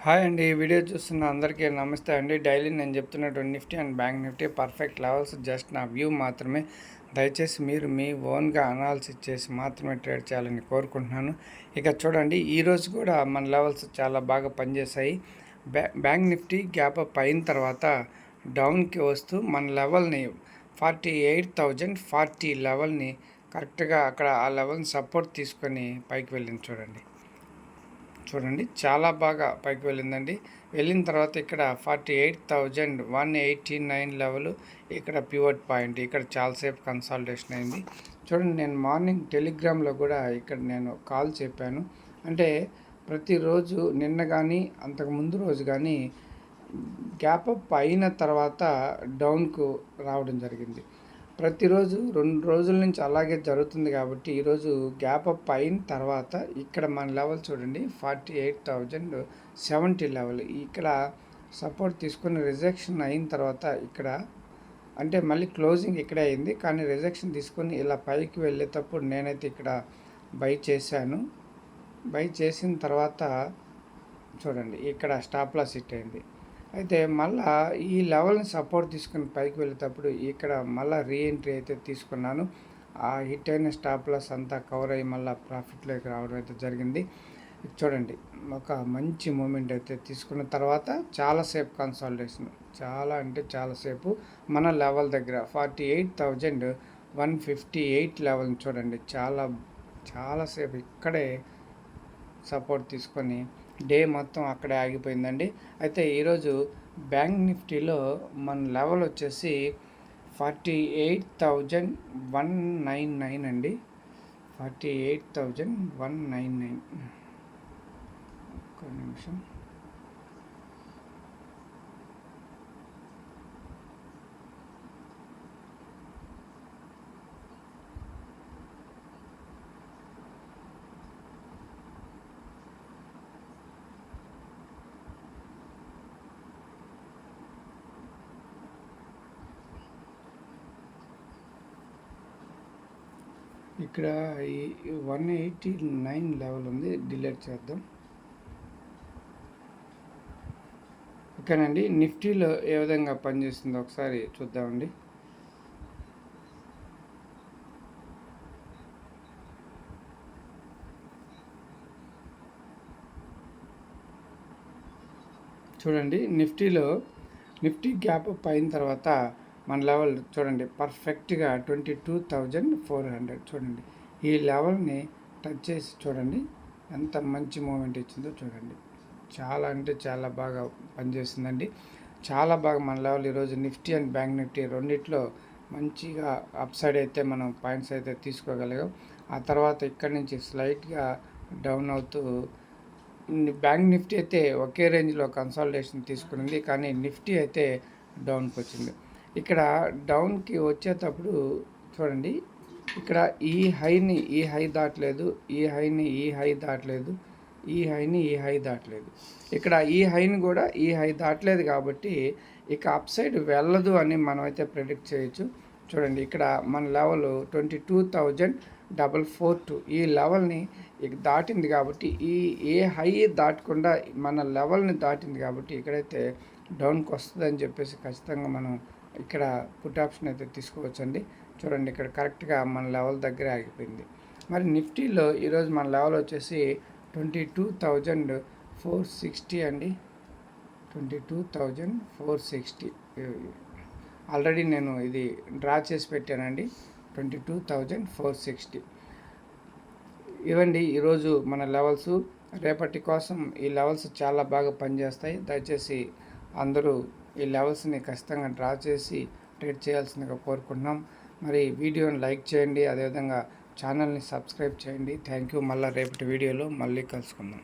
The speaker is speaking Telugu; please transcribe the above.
హాయ్ అండి. ఈ వీడియో చూస్తున్న అందరికీ నమస్తే అండి. డైలీ నేను చెప్తున్నటువంటి Nifty and bank Nifty perfect levels just నా వ్యూ మాత్రమే. దయచేసి మీరు మీ ఓన్గా అనాలిసిస్ చేసి మాత్రమే ట్రేడ్ చేయాలని కోరుకుంటున్నాను. ఇక చూడండి, ఈరోజు కూడా మన లెవెల్స్ చాలా బాగా పనిచేశాయి. బ్యాంక్ నిఫ్టీ గ్యాప్ అప్ అయిన తర్వాత డౌన్కి వస్తూ మన లెవెల్ని 48,040 లెవెల్ని కరెక్ట్గా అక్కడ ఆ లెవెల్ని సపోర్ట్ తీసుకొని పైకి వెళ్ళింది. చూడండి చాలా బాగా పైకి వెళ్ళిందండి. వెళ్ళిన తర్వాత ఇక్కడ 48,189 లెవెల్, ఇక్కడ పివట్ పాయింట్, ఇక్కడ చాలాసేపు కన్సాలిడేషన్ అయింది. చూడండి, నేను మార్నింగ్ టెలిగ్రామ్లో కూడా ఇక్కడ నేను కాల్ చెప్పాను. అంటే ప్రతిరోజు నిన్న కానీ అంతకుముందు రోజు కానీ గ్యాప్ అప్ అయిన తర్వాత డౌన్కు రావడం జరిగింది. ప్రతిరోజు 2 రోజుల నుంచి అలాగే జరుగుతుంది. కాబట్టి ఈరోజు గ్యాప్ అప్ అయిన తర్వాత ఇక్కడ మన లెవెల్ చూడండి, 48,070 లెవెల్. ఇక్కడ సపోర్ట్ తీసుకుని రిజెక్షన్ అయిన తర్వాత ఇక్కడ అంటే మళ్ళీ క్లోజింగ్ ఇక్కడే అయింది, కానీ రిజెక్షన్ తీసుకొని ఇలా పైకి వెళ్ళేటప్పుడు నేనైతే ఇక్కడ బై చేశాను. బై చేసిన తర్వాత చూడండి, ఇక్కడ స్టాప్ లాస్ హిట్ అయింది. అయితే మళ్ళీ ఈ లెవెల్ని సపోర్ట్ తీసుకుని పైకి వెళ్ళేటప్పుడు ఇక్కడ మళ్ళీ రీఎంట్రీ అయితే తీసుకున్నాను. ఆ హిట్ అయిన స్టాప్ లాస్ అంతా కవర్ అయ్యి మళ్ళీ ప్రాఫిట్లోకి రావడం అయితే జరిగింది. చూడండి, ఒక మంచి మూమెంట్ అయితే తీసుకున్న తర్వాత చాలాసేపు కన్సాలిడేషన్, చాలా అంటే చాలాసేపు మన లెవెల్ దగ్గర 48,158 లెవెల్ని చూడండి, చాలాసేపు ఇక్కడే సపోర్ట్ తీసుకొని డే మొత్తం అక్కడే ఆగిపోయిందండి. అయితే ఈరోజు బ్యాంక్ నిఫ్టీలో మన లెవెల్ వచ్చేసి 48,199 అండి. 48,199. ఒక్క నిమిషం. ఇక్కడ ఈ 189 లెవెల్ ఉంది, డిలీట్ చేద్దాం. ఓకేనండి, నిఫ్టీలో ఏ విధంగా పనిచేస్తుందో ఒకసారి చూద్దామండి. చూడండి, నిఫ్టీ గ్యాప్ అప్ అయిన తర్వాత మన లెవెల్ చూడండి పర్ఫెక్ట్గా 22,400. చూడండి, ఈ లెవెల్ని టచ్ చేసి చూడండి ఎంత మంచి మూమెంట్ ఇచ్చిందో చూడండి. చాలా అంటే చాలా బాగా పనిచేస్తుందండి. చాలా బాగా మన లెవెల్ ఈరోజు నిఫ్టీ అండ్ బ్యాంక్ నిఫ్టీ రెండిట్లో మంచిగా అప్ సైడ్ అయితే మనం పాయింట్స్ అయితే తీసుకోగలిగాం. ఆ తర్వాత ఇక్కడి నుంచి స్లైట్గా డౌన్ అవుతూ బ్యాంక్ నిఫ్టీ అయితే ఒకే రేంజ్లో కన్సాలిడేషన్ తీసుకునింది, కానీ నిఫ్టీ అయితే డౌన్కి వచ్చింది. ఇక్కడ డౌన్కి వచ్చేటప్పుడు చూడండి, ఇక్కడ ఈ హై దాటలేదు, ఈ హై దాటలేదు, ఈ హై దాటలేదు. ఇక్కడ ఈ హై దాటలేదు కాబట్టి ఇక అప్ సైడ్ వెళ్ళదు అని మనం అయితే ప్రెడిక్ట్ చేయొచ్చు. చూడండి, ఇక్కడ మన లెవెల్ 22,442 ఈ లెవెల్ని దాటింది కాబట్టి ఏ హై దాటకుండా మన లెవెల్ని దాటింది కాబట్టి ఇక్కడైతే డౌన్కి వస్తుందని చెప్పేసి ఖచ్చితంగా మనం ఇక్కడ పుట్ ఆప్షన్ అయితే తీసుకోవచ్చండి. చూడండి, ఇక్కడ కరెక్ట్గా మన లెవెల్ దగ్గరే ఆగిపోయింది. మరి నిఫ్టీలో ఈరోజు మన లెవెల్ వచ్చేసి 22,460 అండి. 22,460 ఆల్రెడీ నేను ఇది డ్రా చేసి పెట్టానండి. 22,460 ఇవ్వండి ఈరోజు మన లెవెల్స్. రేపటి కోసం ఈ లెవెల్స్ చాలా బాగా పనిచేస్తాయి. దయచేసి అందరూ ఈ లెవెల్స్ని ఖచ్చితంగా డ్రా చేసి ట్రేడ్ చేయాల్సిందిగా కోరుకుంటున్నాం. మరి వీడియోని లైక్ చేయండి, అదేవిధంగా ఛానల్ని సబ్స్క్రైబ్ చేయండి. Thank you. మళ్ళీ రేపటి వీడియోలో మళ్ళీ కలుసుకుందాం.